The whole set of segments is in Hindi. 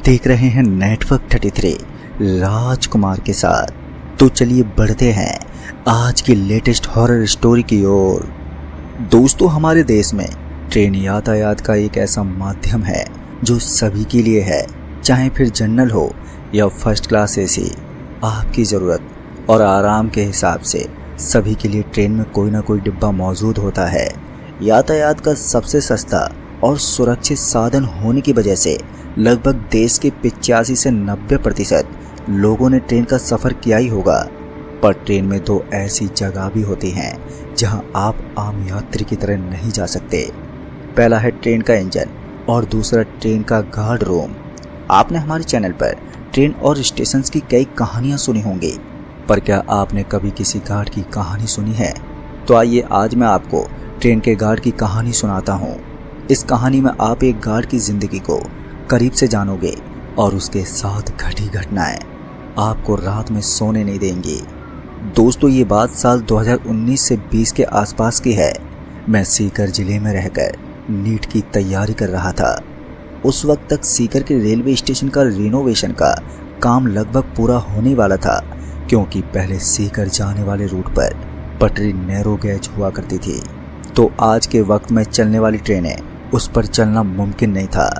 देख रहे हैं नेटवर्क 33 राजकुमार के साथ। तो चलिए बढ़ते हैं आज की लेटेस्ट हॉरर स्टोरी की ओर। दोस्तों, हमारे देश में ट्रेन यातायात का एक ऐसा माध्यम है जो सभी के लिए है, चाहे फिर जनरल हो या फर्स्ट क्लास एसी। आपकी ज़रूरत और आराम के हिसाब से सभी के लिए ट्रेन में कोई ना कोई डिब्बा मौजूद होता है। यातायात का सबसे सस्ता और सुरक्षित साधन होने की वजह से लगभग देश के 85 से 90% लोगों ने ट्रेन का सफ़र किया ही होगा। पर ट्रेन में दो ऐसी जगह भी होती हैं जहां आप आम यात्री की तरह नहीं जा सकते। पहला है ट्रेन का इंजन और दूसरा ट्रेन का गार्ड रूम। आपने हमारे चैनल पर ट्रेन और स्टेशन की कई कहानियां सुनी होंगी, पर क्या आपने कभी किसी गार्ड की कहानी सुनी है? तो आइए आज मैं आपको ट्रेन के गार्ड की कहानी सुनाता हूँ। इस कहानी में आप एक गार्ड की जिंदगी को करीब से जानोगे और उसके साथ घटी घटनाएं आपको रात में सोने नहीं देंगी। दोस्तों, ये बात साल 2019 से 20 के आसपास की है। मैं सीकर जिले में रहकर नीट की तैयारी कर रहा था। उस वक्त तक सीकर के रेलवे स्टेशन का रिनोवेशन का काम लगभग पूरा होने वाला था, क्योंकि पहले सीकर जाने वाले रूट पर पटरी नैरो गेज हुआ करती थी, तो आज के वक्त में चलने वाली ट्रेनें उस पर चलना मुमकिन नहीं था।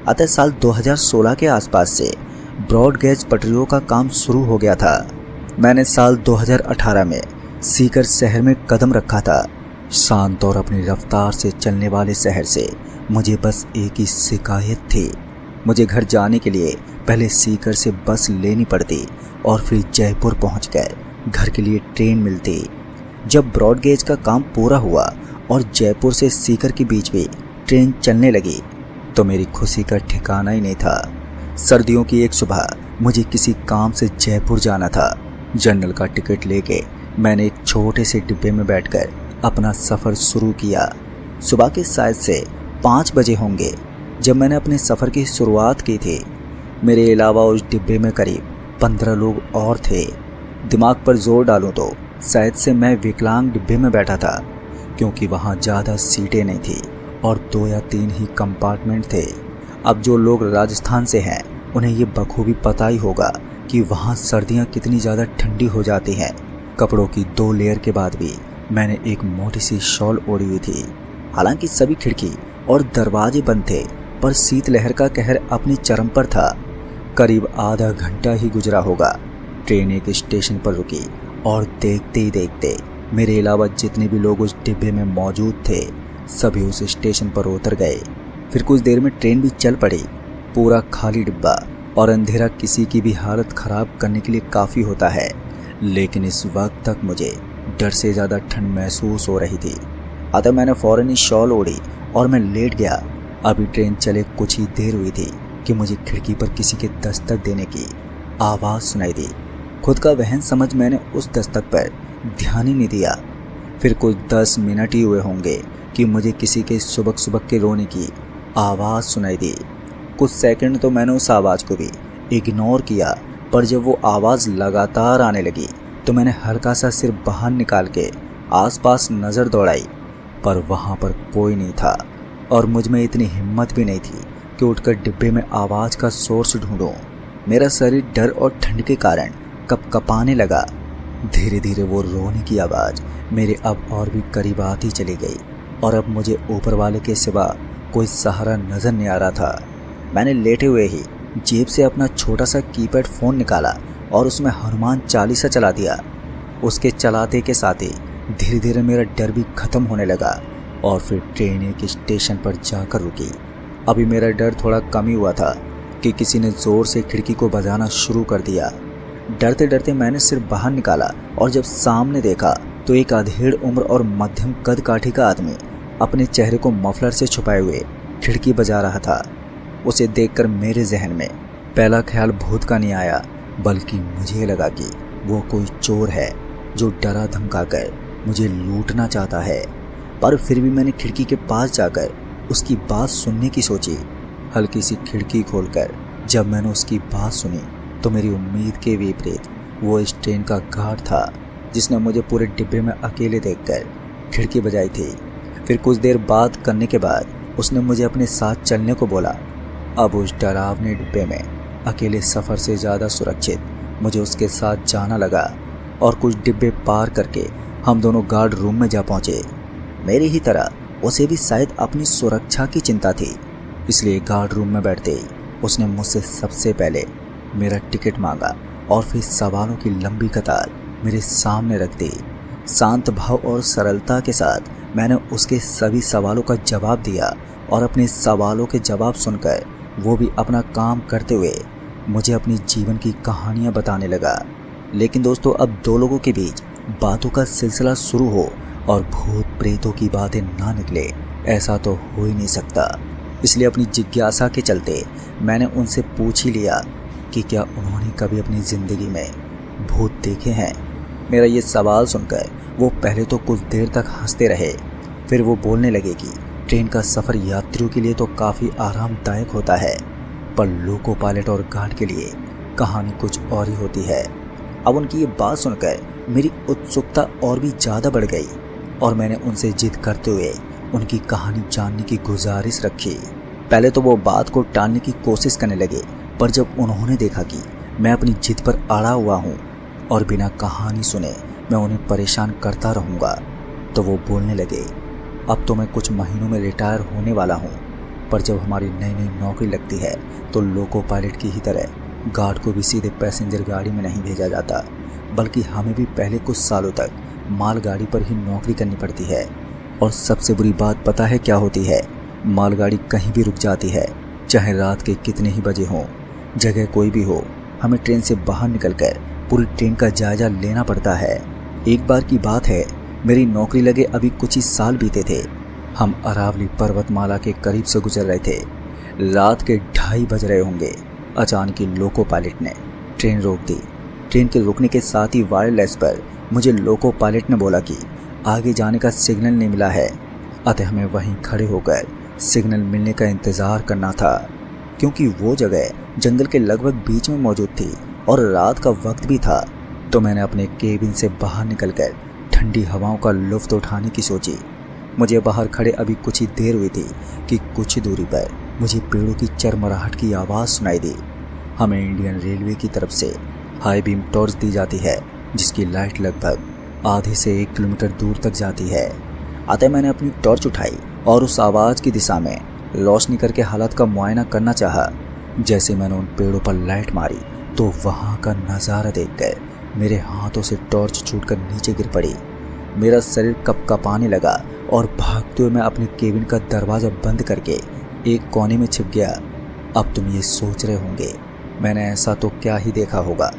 अतः साल 2016 के आसपास से ब्रॉड गेज पटरियों का काम शुरू हो गया था। मैंने साल 2018 में सीकर शहर में कदम रखा था। शांत और अपनी रफ्तार से चलने वाले शहर से मुझे बस एक ही शिकायत थी। मुझे घर जाने के लिए पहले सीकर से बस लेनी पड़ती और फिर जयपुर पहुंचकर घर के लिए ट्रेन मिलती। जब ब्रॉड गेज का काम पूरा हुआ और जयपुर से सीकर के बीच भी ट्रेन चलने लगी तो मेरी खुशी का ठिकाना ही नहीं था। सर्दियों की एक सुबह मुझे किसी काम से जयपुर जाना था। जनरल का टिकट लेके मैंने एक छोटे से डिब्बे में बैठकर अपना सफ़र शुरू किया। सुबह के शायद से 5 बजे होंगे जब मैंने अपने सफ़र की शुरुआत की थी। मेरे अलावा उस डिब्बे में करीब 15 लोग और थे। दिमाग पर जोर डालूं तो शायद से मैं विकलांग डिब्बे में बैठा था, क्योंकि वहाँ ज़्यादा सीटें नहीं थी और 2 या 3 ही कंपार्टमेंट थे। अब जो लोग राजस्थान से हैं उन्हें ये बखूबी पता ही होगा कि वहाँ सर्दियाँ कितनी ज़्यादा ठंडी हो जाती हैं। कपड़ों की 2 लेयर के बाद भी मैंने एक मोटी सी शॉल ओढ़ी हुई थी। हालांकि सभी खिड़की और दरवाजे बंद थे, पर शीतलहर का कहर अपनी चरम पर था। करीब आधा घंटा ही गुजरा होगा। ट्रेन एक स्टेशन पर रुकी और देखते ही देखते मेरे अलावा जितने भी लोग उस डिब्बे में मौजूद थे सभी उस स्टेशन पर उतर गए। फिर कुछ देर में ट्रेन भी चल पड़ी। पूरा खाली डिब्बा और अंधेरा किसी की भी हालत खराब करने के लिए काफ़ी होता है, लेकिन इस वक्त तक मुझे डर से ज़्यादा ठंड महसूस हो रही थी। अतः मैंने फ़ौरन ही शॉल ओढ़ी और मैं लेट गया। अभी ट्रेन चले कुछ ही देर हुई थी कि मुझे खिड़की पर किसी के दस्तक देने की आवाज़ सुनाई दी। खुद का वहन समझ मैंने उस दस्तक पर ध्यान ही नहीं दिया। फिर कुछ 10 मिनट ही हुए होंगे कि मुझे किसी के सुबक सुबक के रोने की आवाज़ सुनाई दी। कुछ सेकंड तो मैंने उस आवाज़ को भी इग्नोर किया, पर जब वो आवाज़ लगातार आने लगी तो मैंने हल्का सा सिर बाहर निकाल के आसपास नज़र दौड़ाई, पर वहाँ पर कोई नहीं था और मुझ में इतनी हिम्मत भी नहीं थी कि उठकर डिब्बे में आवाज़ का सोर्स ढूंढूं। मेरा शरीर डर और ठंड के कारण कँपकँपाने लगा। धीरे धीरे वो रोने की आवाज़ मेरे अब और भी करीब आती चली गई और अब मुझे ऊपर वाले के सिवा कोई सहारा नज़र नहीं आ रहा था। मैंने लेटे हुए ही जेब से अपना छोटा सा कीपैड फ़ोन निकाला और उसमें हनुमान चालीसा चला दिया। उसके चलाते के साथ ही धीरे धीरे मेरा डर भी ख़त्म होने लगा और फिर ट्रेन एक स्टेशन पर जाकर रुकी। अभी मेरा डर थोड़ा कम ही हुआ था कि किसी ने ज़ोर से खिड़की को बजाना शुरू कर दिया। डरते डरते मैंने सिर बाहर निकाला और जब सामने देखा तो एक अधेड़ उम्र और मध्यम कद काठी का आदमी अपने चेहरे को मफलर से छुपाए हुए खिड़की बजा रहा था। उसे देखकर मेरे जहन में पहला ख्याल भूत का नहीं आया, बल्कि मुझे लगा कि वो कोई चोर है जो डरा धमका कर मुझे लूटना चाहता है। पर फिर भी मैंने खिड़की के पास जाकर उसकी बात सुनने की सोची। हल्की सी खिड़की खोलकर जब मैंने उसकी बात सुनी तो मेरी उम्मीद के विपरीत वो इस ट्रेन का गार्ड था जिसने मुझे पूरे डिब्बे में अकेले देखकर खिड़की बजाई थी। फिर कुछ देर बात करने के बाद उसने मुझे अपने साथ चलने को बोला। अब उस डरावने डिब्बे में अकेले सफ़र से ज़्यादा सुरक्षित मुझे उसके साथ जाना लगा और कुछ डिब्बे पार करके हम दोनों गार्ड रूम में जा पहुँचे। मेरी ही तरह उसे भी शायद अपनी सुरक्षा की चिंता थी, इसलिए गार्ड रूम में बैठते ही उसने मुझसे सबसे पहले मेरा टिकट मांगा और फिर सवालों की लंबी कतार मेरे सामने रख दी। शांत भाव और सरलता के साथ मैंने उसके सभी सवालों का जवाब दिया और अपने सवालों के जवाब सुनकर वो भी अपना काम करते हुए मुझे अपनी जीवन की कहानियां बताने लगा। लेकिन दोस्तों, अब दो लोगों के बीच बातों का सिलसिला शुरू हो और भूत प्रेतों की बातें ना निकले, ऐसा तो हो ही नहीं सकता। इसलिए अपनी जिज्ञासा के चलते मैंने उनसे पूछ ही लिया कि क्या उन्होंने कभी अपनी ज़िंदगी में भूत देखे हैं। मेरा ये सवाल सुनकर वो पहले तो कुछ देर तक हंसते रहे, फिर वो बोलने लगे कि ट्रेन का सफ़र यात्रियों के लिए तो काफ़ी आरामदायक होता है, पर लोको पायलट और गार्ड के लिए कहानी कुछ और ही होती है। अब उनकी ये बात सुनकर मेरी उत्सुकता और भी ज़्यादा बढ़ गई और मैंने उनसे जिद करते हुए उनकी कहानी जानने की गुजारिश रखी। पहले तो वो बात को टालने की कोशिश करने लगे, पर जब उन्होंने देखा कि मैं अपनी जिद पर अड़ा हुआ हूँ और बिना कहानी सुने मैं उन्हें परेशान करता रहूँगा, तो वो बोलने लगे, अब तो मैं कुछ महीनों में रिटायर होने वाला हूँ, पर जब हमारी नई नई नौकरी लगती है तो लोको पायलट की ही तरह गार्ड को भी सीधे पैसेंजर गाड़ी में नहीं भेजा जाता, बल्कि हमें भी पहले कुछ सालों तक मालगाड़ी पर ही नौकरी करनी पड़ती है। और सबसे बुरी बात पता है क्या होती है? मालगाड़ी कहीं भी रुक जाती है, चाहे रात के कितने ही बजे हों, जगह कोई भी हो, हमें ट्रेन से बाहर निकलकर पूरी ट्रेन का जायजा लेना पड़ता है। एक बार की बात है, मेरी नौकरी लगे अभी कुछ ही साल बीते थे। हम अरावली पर्वतमाला के करीब से गुजर रहे थे। रात के 2:30 बज रहे होंगे। अचानक ही लोको पायलट ने ट्रेन रोक दी। ट्रेन के रुकने के साथ ही वायरलेस पर मुझे लोको पायलट ने बोला कि आगे जाने का सिग्नल नहीं मिला है, अतः हमें वहीं खड़े होकर सिग्नल मिलने का इंतज़ार करना था। क्योंकि वो जगह जंगल के लगभग बीच में मौजूद थी और रात का वक्त भी था, तो मैंने अपने केबिन से बाहर निकलकर ठंडी हवाओं का लुत्फ़ उठाने की सोची। मुझे बाहर खड़े अभी कुछ ही देर हुई थी कि कुछ ही दूरी पर मुझे पेड़ों की चरमराहट की आवाज़ सुनाई दी। हमें इंडियन रेलवे की तरफ से हाई बीम टॉर्च दी जाती है, जिसकी लाइट लगभग आधे से 1 किलोमीटर दूर तक जाती है। अतः मैंने अपनी टॉर्च उठाई और उस आवाज़ की दिशा में रोशनी करके हालात का मुआयना करना चाहा। जैसे मैंने उन पेड़ों पर लाइट मारी तो वहाँ का नज़ारा देखकर मेरे हाथों से टॉर्च छूटकर नीचे गिर पड़ी। मेरा शरीर कँपकँपाने लगा और भागते हुए मैं अपने केबिन का दरवाज़ा बंद करके एक कोने में छिप गया। अब तुम ये सोच रहे होंगे मैंने ऐसा तो क्या ही देखा होगा।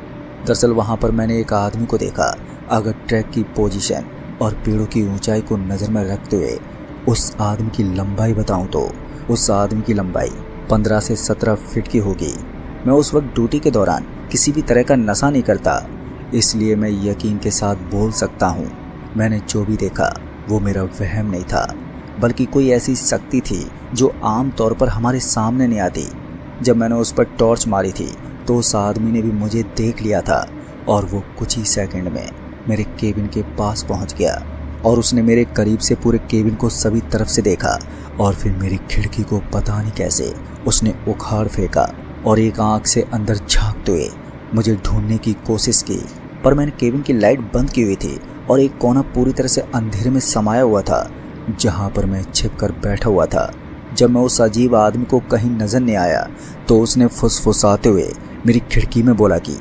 दरअसल वहाँ पर मैंने एक आदमी को देखा। अगर ट्रैक की पोजीशन और पेड़ों की ऊंचाई को नज़र में रखते हुए उस आदमी की लंबाई बताऊं तो उस आदमी की लंबाई 15 से 17 फीट की होगी। मैं उस वक्त ड्यूटी के दौरान किसी भी तरह का नशा नहीं करता, इसलिए मैं यकीन के साथ बोल सकता हूँ मैंने जो भी देखा वो मेरा वहम नहीं था, बल्कि कोई ऐसी शक्ति थी जो आम तौर पर हमारे सामने नहीं आती। जब मैंने उस पर टॉर्च मारी थी तो उस आदमी ने भी मुझे देख लिया था और वो कुछ ही सेकंड में मेरे केबिन के पास पहुंच गया और उसने मेरे करीब से पूरे केबिन को सभी तरफ से देखा और फिर मेरी खिड़की को पता नहीं कैसे उसने उखाड़ फेंका और एक आंख से अंदर झांकते हुए मुझे ढूंढने की कोशिश की। पर मैंने केबिन की लाइट बंद की हुई थी और एक कोना पूरी तरह से अंधेरे में समाया हुआ था, जहां पर मैं छिपकर बैठा हुआ था। जब मैं उस अजीब आदमी को कहीं नजर नहीं आया तो उसने फुसफुसाते हुए मेरी खिड़की में बोला कि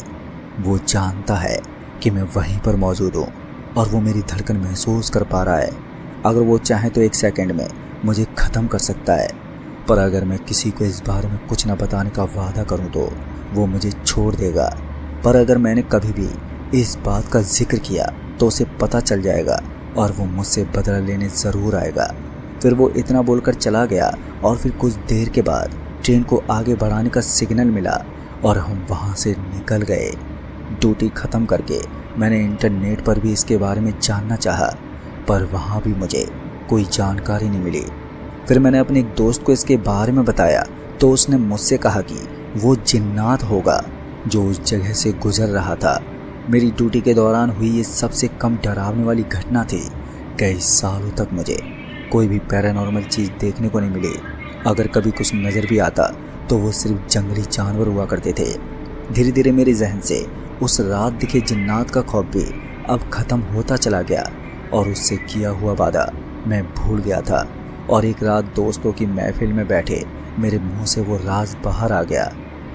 वो जानता है कि मैं वहीं पर मौजूद हूँ और वो मेरी धड़कन महसूस कर पा रहा है। अगर वो चाहे तो 1 सेकंड में मुझे ख़त्म कर सकता है, पर अगर मैं किसी को इस बारे में कुछ न बताने का वादा करूँ तो वो मुझे छोड़ देगा। पर अगर मैंने कभी भी इस बात का जिक्र किया तो उसे पता चल जाएगा और वो मुझसे बदला लेने ज़रूर आएगा। फिर वो इतना बोलकर चला गया और फिर कुछ देर के बाद ट्रेन को आगे बढ़ाने का सिग्नल मिला और हम वहाँ से निकल गए। ड्यूटी ख़त्म करके मैंने इंटरनेट पर भी इसके बारे में जानना चाहा, पर वहाँ भी मुझे कोई जानकारी नहीं मिली। फिर मैंने अपने एक दोस्त को इसके बारे में बताया तो उसने मुझसे कहा कि वो जिन्नात होगा जो उस जगह से गुजर रहा था। मेरी ड्यूटी के दौरान हुई ये सबसे कम डरावने वाली घटना थी। कई सालों तक मुझे कोई भी पैरानॉर्मल चीज़ देखने को नहीं मिली। अगर कभी कुछ नज़र भी आता तो वो सिर्फ जंगली जानवर हुआ करते थे। धीरे धीरे मेरे जहन से उस रात दिखे जिन्नात का खौफ भी अब खत्म होता चला गया और उससे किया हुआ वादा मैं भूल गया था। और एक रात दोस्तों की महफिल में बैठे मेरे मुंह से वो राज बाहर आ गया।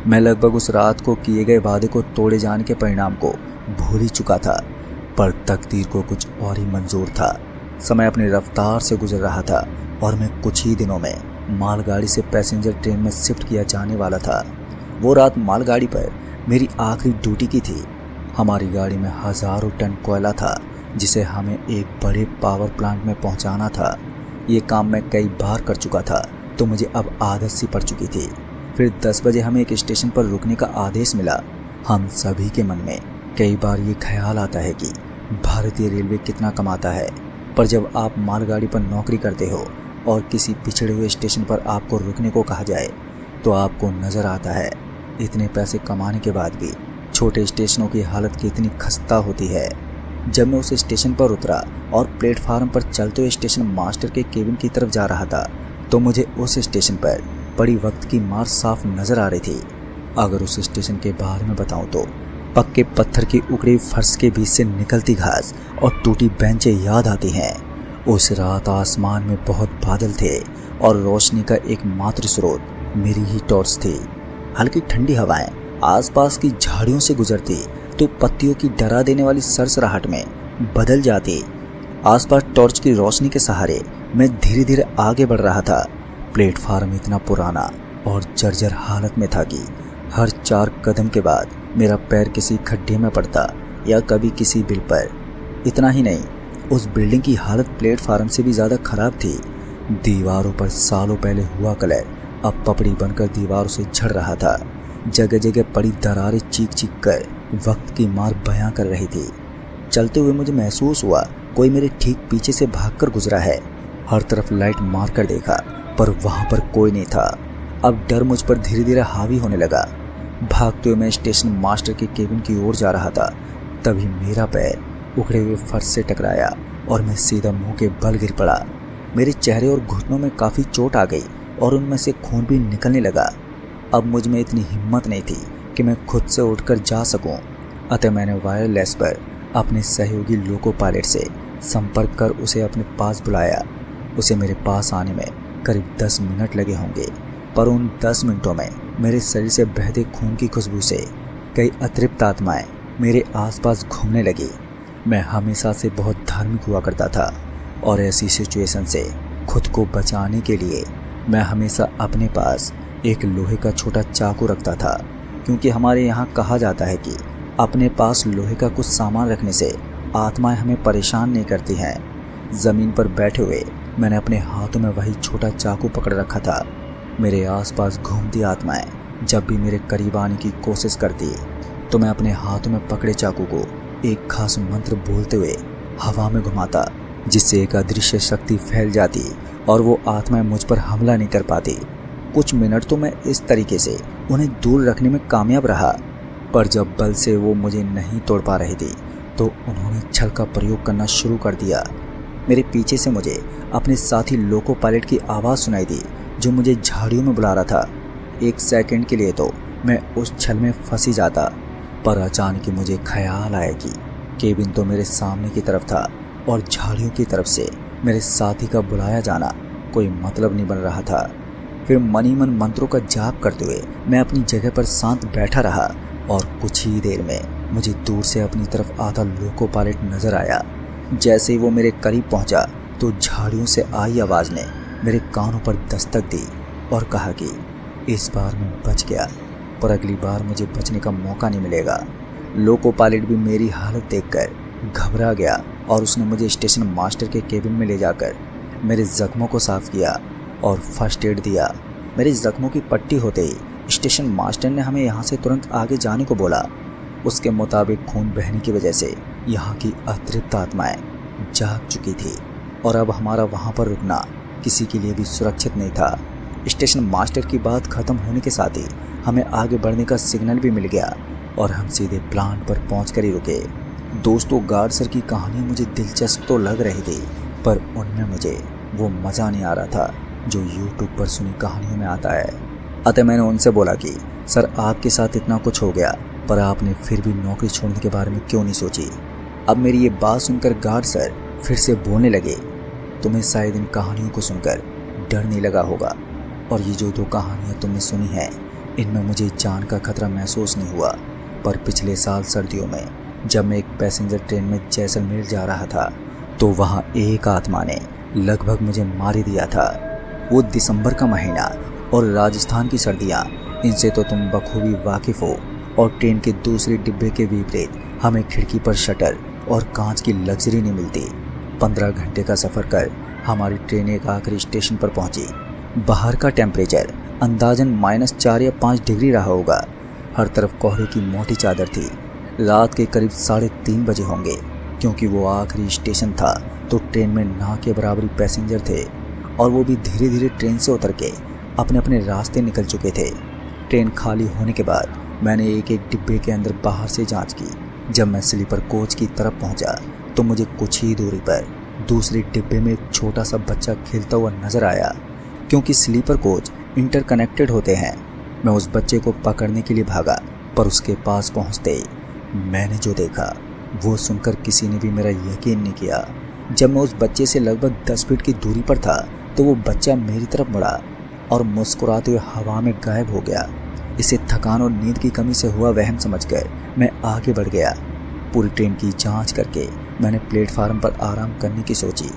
मैं लगभग उस रात को किए गए वादे को तोड़े जाने के परिणाम को भूल ही चुका था, पर तकदीर को कुछ और ही मंजूर था। समय अपनी रफ्तार से गुजर रहा था और मैं कुछ ही दिनों में मालगाड़ी से पैसेंजर ट्रेन में शिफ्ट किया जाने वाला था। वो रात मालगाड़ी पर मेरी आखिरी ड्यूटी की थी। हमारी गाड़ी में हजारों टन कोयला था जिसे हमें एक बड़े पावर प्लांट में पहुंचाना था। ये काम मैं कई बार कर चुका था तो मुझे अब आदत सी पड़ चुकी थी। फिर 10 बजे हमें एक स्टेशन पर रुकने का आदेश मिला। हम सभी के मन में कई बार ये ख्याल आता है कि भारतीय रेलवे कितना कमाता है, पर जब आप मालगाड़ी पर नौकरी करते हो और किसी पिछड़े हुए स्टेशन पर आपको रुकने को कहा जाए तो आपको नजर आता है इतने पैसे कमाने के बाद भी छोटे स्टेशनों की हालत कितनी खस्ता होती है। जब मैं उस स्टेशन पर उतरा और प्लेटफार्म पर चलते हुए स्टेशन मास्टर के केबिन की तरफ जा रहा था तो मुझे उस स्टेशन पर बड़ी वक्त की मार साफ नजर आ रही थी। अगर उस स्टेशन के बारे में बताऊं तो पक्के पत्थर की उखड़ी फर्श के बीच से निकलती घास और टूटी बेंचें याद आती हैं। उस रात आसमान में बहुत बादल थे और रोशनी का एकमात्र स्रोत मेरी ही टॉर्च थी। हल्की ठंडी हवाएं आसपास की झाड़ियों से गुजरती तो पत्तियों की डरा देने वाली सरसराहट में बदल जाती। आसपास टॉर्च की रोशनी के सहारे मैं धीरे धीरे आगे बढ़ रहा था। प्लेटफार्म इतना पुराना और जर्जर हालत में था कि हर 4 कदम के बाद मेरा पैर किसी खड्डे में पड़ता या कभी किसी बिल पर। इतना ही नहीं, उस बिल्डिंग की हालत प्लेटफार्म से भी ज़्यादा खराब थी। दीवारों पर सालों पहले हुआ कलर अब पपड़ी बनकर दीवारों से झड़ रहा था। जगह जगह पड़ी दरारें चीख चीख कर वक्त की मार बयां कर रही थी। चलते हुए मुझे महसूस हुआ कोई मेरे ठीक पीछे से भागकर गुजरा है। हर तरफ लाइट मार कर देखा पर वहां पर कोई नहीं था। अब डर मुझ पर धीरे धीरे हावी होने लगा। भागते हुए मैं स्टेशन मास्टर के केबिन की ओर जा रहा था। तभी मेरा पैर उखड़े हुए फर्श से टकराया और मैं सीधा मुंह के बल गिर पड़ा। मेरे चेहरे और घुटनों में काफ़ी चोट आ गई और उनमें से खून भी निकलने लगा। अब मुझ में इतनी हिम्मत नहीं थी कि मैं खुद से उठकर जा सकूं। अतः मैंने वायरलेस पर अपने सहयोगी लोको पायलट से संपर्क कर उसे अपने पास बुलाया। उसे मेरे पास आने में करीब 10 मिनट लगे होंगे, पर उन 10 मिनटों में मेरे शरीर से बहते खून की खुशबू से कई अतृप्त आत्माएं मेरे आसपास घूमने लगी। मैं हमेशा से बहुत धार्मिक हुआ करता था और ऐसी सिचुएशन से खुद को बचाने के लिए मैं हमेशा अपने पास एक लोहे का छोटा चाकू रखता था, क्योंकि हमारे यहाँ कहा जाता है कि अपने पास लोहे का कुछ सामान रखने से आत्माएं हमें परेशान नहीं करती हैं। ज़मीन पर बैठे हुए मैंने अपने हाथों में वही छोटा चाकू पकड़ रखा था। मेरे आसपास घूमती आत्माएं जब भी मेरे करीब आने की कोशिश करती तो मैं अपने हाथों में पकड़े चाकू को एक खास मंत्र बोलते हुए हवा में घुमाता, जिससे एक अदृश्य शक्ति फैल जाती और वो आत्माएं मुझ पर हमला नहीं कर पाती। कुछ मिनट तो मैं इस तरीके से उन्हें दूर रखने में कामयाब रहा, पर जब बल से वो मुझे नहीं तोड़ पा रही थी तो उन्होंने छल का प्रयोग करना शुरू कर दिया। मेरे पीछे से मुझे अपने साथी लोको पायलट की आवाज़ सुनाई दी जो मुझे झाड़ियों में बुला रहा था। एक सेकंड के लिए तो मैं उस छल में फंसी जाता, पर अचानक ही मुझे ख्याल आया कि केबिन तो मेरे सामने की तरफ था और झाड़ियों की तरफ से मेरे साथी का बुलाया जाना कोई मतलब नहीं बन रहा था। फिर मन ही मन मंत्रों का जाप करते हुए मैं अपनी जगह पर शांत बैठा रहा और कुछ ही देर में मुझे दूर से अपनी तरफ आता लोको पायलट नजर आया। जैसे ही वो मेरे करीब पहुंचा तो झाड़ियों से आई आवाज़ ने मेरे कानों पर दस्तक दी और कहा कि इस बार मैं बच गया, पर अगली बार मुझे बचने का मौका नहीं मिलेगा। लोको पायलट भी मेरी हालत देखकर घबरा गया और उसने मुझे स्टेशन मास्टर के केबिन में ले जाकर मेरे जख्मों को साफ किया और फर्स्ट एड दिया। मेरे जख्मों की पट्टी होते ही स्टेशन मास्टर ने हमें यहाँ से तुरंत आगे जाने को बोला। उसके मुताबिक खून बहने की वजह से यहाँ की अतृप्त आत्माएं जाग चुकी थी और अब हमारा वहाँ पर रुकना किसी के लिए भी सुरक्षित नहीं था। स्टेशन मास्टर की बात खत्म होने के साथ ही हमें आगे बढ़ने का सिग्नल भी मिल गया और हम सीधे प्लांट पर पहुंचकर ही रुके। दोस्तों, गार्ड सर की कहानी मुझे दिलचस्प तो लग रही थी, पर उनमें मुझे वो मज़ा नहीं आ रहा था जो यूट्यूब पर सुनी कहानियों में आता है। अतः मैंने उनसे बोला कि सर आपके साथ इतना कुछ हो गया, पर आपने फिर भी नौकरी छोड़ने के बारे में क्यों नहीं सोची। अब मेरी ये बात सुनकर गार्ड सर फिर से बोलने लगे, तुम्हें शायद इन कहानियों को सुनकर डर नहीं लगा होगा, और ये जो 2 कहानियाँ तुमने सुनी हैं इनमें मुझे जान का खतरा महसूस नहीं हुआ। पर पिछले साल सर्दियों में जब मैं एक पैसेंजर ट्रेन में जैसलमेर जा रहा था तो वहाँ एक आत्मा ने लगभग मुझे मार ही दिया था। वो दिसंबर का महीना और राजस्थान की सर्दियाँ, इनसे तो तुम बखूबी वाकिफ हो। और ट्रेन के दूसरे डिब्बे के विपरीत हमें खिड़की पर शटर और कांच की लग्जरी नहीं मिलती। 15 घंटे का सफ़र कर हमारी ट्रेन एक आखिरी स्टेशन पर पहुंची। बाहर का टेम्परेचर अंदाजन -4 या 5 डिग्री रहा होगा। हर तरफ कोहरे की मोटी चादर थी। रात के करीब 3:30 बजे होंगे, क्योंकि वो आखिरी स्टेशन था तो ट्रेन में ना के बराबरी पैसेंजर थे, और वो भी धीरे धीरे ट्रेन से उतर के अपने अपने रास्ते निकल चुके थे। ट्रेन खाली होने के बाद मैंने एक एक डिब्बे के अंदर बाहर से जांच की। जब मैं स्लीपर कोच की तरफ पहुंचा तो मुझे कुछ ही दूरी पर दूसरे डिब्बे में एक छोटा सा बच्चा खेलता हुआ नजर आया। क्योंकि स्लीपर कोच इंटरकनेक्टेड होते हैं, मैं उस बच्चे को पकड़ने के लिए भागा, पर उसके पास पहुंचते ही मैंने जो देखा वो सुनकर किसी ने भी मेरा यकीन नहीं किया। जब मैं उस बच्चे से लगभग 10 फीट की दूरी पर था तो वो बच्चा मेरी तरफ मुड़ा और मुस्कुराते हुए हवा में गायब हो गया। इसे थकान और नींद की कमी से हुआ वहम समझकर मैं आगे बढ़ गया। पूरी ट्रेन की जांच करके मैंने प्लेटफार्म पर आराम करने की सोची।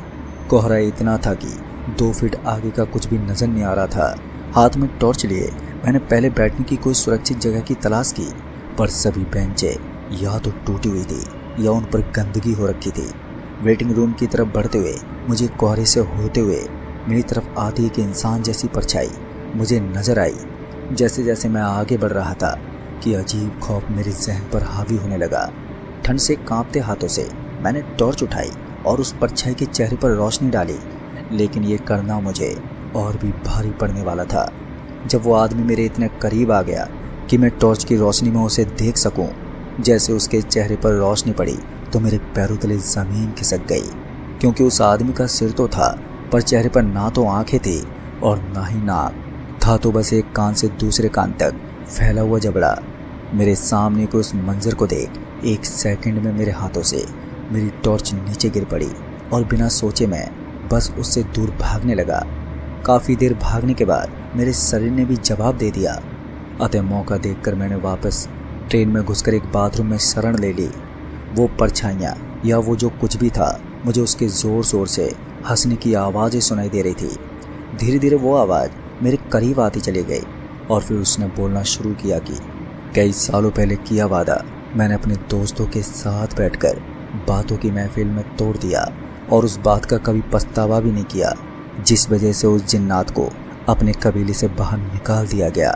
कोहरा इतना था कि 2 फीट आगे का कुछ भी नजर नहीं आ रहा था। हाथ में टॉर्च लिए मैंने पहले बैठने की कोई सुरक्षित जगह की तलाश की, पर सभी बेंचें या तो टूटी हुई थी या उन पर गंदगी हो रखी थी। वेटिंग रूम की तरफ बढ़ते हुए मुझे कोहरे से होते हुए मेरी तरफ आती एक इंसान जैसी परछाई मुझे नजर आई। जैसे जैसे मैं आगे बढ़ रहा था कि अजीब खौफ मेरे जहन पर हावी होने लगा। ठंड से कांपते हाथों से मैंने टॉर्च उठाई और उस परछाई के चेहरे पर रोशनी डाली, लेकिन ये करना मुझे और भी भारी पड़ने वाला था। जब वो आदमी मेरे इतने करीब आ गया कि मैं टॉर्च की रोशनी में उसे देख सकूं, जैसे उसके चेहरे पर रोशनी पड़ी तो मेरे पैरों तले ज़मीन खिसक गई। क्योंकि उस आदमी का सिर तो था, पर चेहरे पर ना तो आंखें थी और ना ही नाक था, तो बस एक कान से दूसरे कान तक फैला हुआ जबड़ा। मेरे सामने के उस मंजर को देख 1 सेकंड में मेरे हाथों से मेरी टॉर्च नीचे गिर पड़ी और बिना सोचे मैं बस उससे दूर भागने लगा। काफ़ी देर भागने के बाद मेरे शरीर ने भी जवाब दे दिया। अतः मौका देखकर मैंने वापस ट्रेन में घुसकर एक बाथरूम में शरण ले ली। वो परछाइयाँ या वो जो कुछ भी था, मुझे उसके ज़ोर ज़ोर से हंसने की आवाज़ें सुनाई दे रही थी। धीरे धीरे वो आवाज़ मेरे करीब आती चली गई और फिर उसने बोलना शुरू किया कि कई सालों पहले किया वादा मैंने अपने दोस्तों के साथ बैठकर बातों की महफिल में तोड़ दिया, और उस बात का कभी पछतावा भी नहीं किया, जिस वजह से उस जिन्नात को अपने कबीले से बाहर निकाल दिया गया।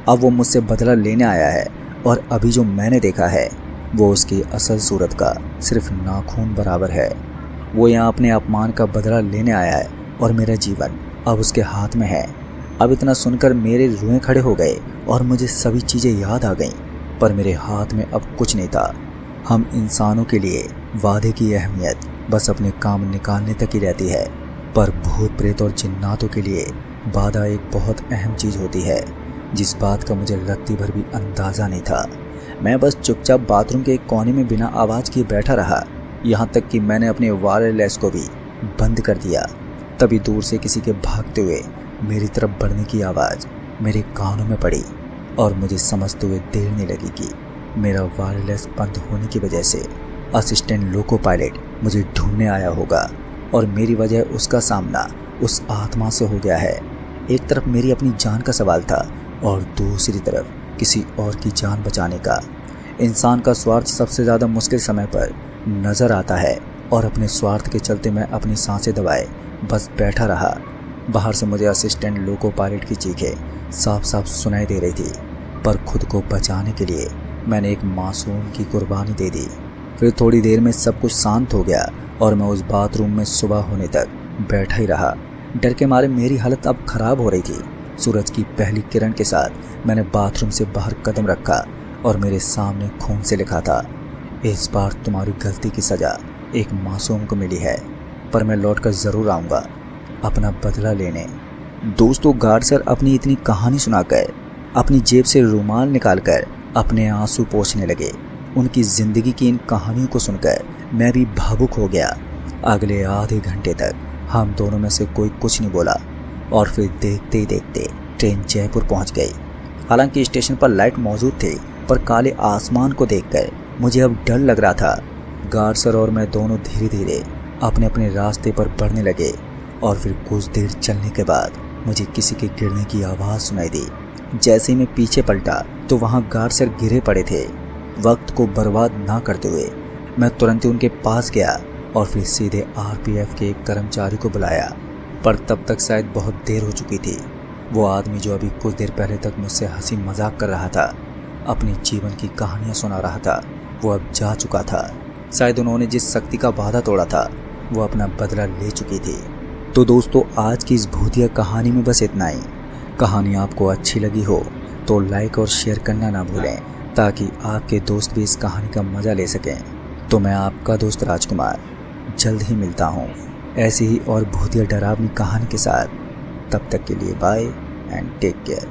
अब वो मुझसे बदला लेने आया है, और अभी जो मैंने देखा है वो उसकी असल सूरत का सिर्फ नाखून बराबर है। वो यहाँ अपने अपमान का बदला लेने आया है और मेरा जीवन अब उसके हाथ में है। अब इतना सुनकर मेरे रुएं खड़े हो गए और मुझे सभी चीज़ें याद आ गईं, पर मेरे हाथ में अब कुछ नहीं था। हम इंसानों के लिए वादे की अहमियत बस अपने काम निकालने तक ही रहती है, पर भूत प्रेत और जिन्नातों के लिए वादा एक बहुत अहम चीज़ होती है, जिस बात का मुझे रत्ती भर भी अंदाज़ा नहीं था। मैं बस चुपचाप बाथरूम के एक कोने में बिना आवाज़ किए बैठा रहा, यहाँ तक कि मैंने अपने वायरलेस को भी बंद कर दिया। तभी दूर से किसी के भागते हुए मेरी तरफ बढ़ने की आवाज़ मेरे कानों में पड़ी, और मुझे समझते हुए देर नहीं लगी कि मेरा वायरलेस बंद होने की वजह से असिस्टेंट लोको पायलट मुझे ढूंढने आया होगा, और मेरी वजह उसका सामना उस आत्मा से हो गया है। एक तरफ मेरी अपनी जान का सवाल था और दूसरी तरफ किसी और की जान बचाने का। इंसान का स्वार्थ सबसे ज़्यादा मुश्किल समय पर नज़र आता है, और अपने स्वार्थ के चलते मैं अपनी सांसें दबाए बस बैठा रहा। बाहर से मुझे असिस्टेंट लोको पायलट की चीखें साफ साफ सुनाई दे रही थी, पर खुद को बचाने के लिए मैंने एक मासूम की कुर्बानी दे दी। फिर थोड़ी देर में सब कुछ शांत हो गया और मैं उस बाथरूम में सुबह होने तक बैठा ही रहा। डर के मारे मेरी हालत अब खराब हो रही थी। सूरज की पहली किरण के साथ मैंने बाथरूम से बाहर कदम रखा और मेरे सामने खून से लिखा था, इस बार तुम्हारी गलती की सज़ा एक मासूम को मिली है, पर मैं लौटकर ज़रूर आऊँगा अपना बदला लेने। दोस्तों, गार्ड सर अपनी इतनी कहानी सुनाकर अपनी जेब से रुमाल निकालकर अपने आंसू पोंछने लगे। उनकी जिंदगी की इन कहानियों को सुनकर मैं भी भावुक हो गया। अगले आधे घंटे तक हम दोनों में से कोई कुछ नहीं बोला और फिर देखते ही देखते ट्रेन जयपुर पहुंच गई। हालांकि स्टेशन पर लाइट मौजूद थी, पर काले आसमान को देखकर मुझे अब डर लग रहा था। गार्ड सर और मैं दोनों धीरे धीरे अपने अपने रास्ते पर बढ़ने लगे और फिर कुछ देर चलने के बाद मुझे किसी के गिरने की आवाज़ सुनाई दी। जैसे ही मैं पीछे पलटा तो वहाँ गार्ड सर गिरे पड़े थे। वक्त को बर्बाद ना करते हुए मैं तुरंत ही उनके पास गया और फिर सीधे आरपीएफ के एक कर्मचारी को बुलाया, पर तब तक शायद बहुत देर हो चुकी थी। वो आदमी जो अभी कुछ देर पहले तक मुझसे हंसी मजाक कर रहा था, अपनी जीवन की कहानियां सुना रहा था, वो अब जा चुका था। शायद उन्होंने जिस शक्ति का वादा तोड़ा था वो अपना बदला ले चुकी थी। तो दोस्तों, आज की इस भूतिया कहानी में बस इतना ही। कहानी आपको अच्छी लगी हो तो लाइक और शेयर करना ना भूलें, ताकि आपके दोस्त भी इस कहानी का मज़ा ले सकें। तो मैं आपका दोस्त राजकुमार जल्द ही मिलता हूँ ऐसी ही और भूतिया डरावनी कहानी के साथ। तब तक के लिए बाय एंड टेक केयर।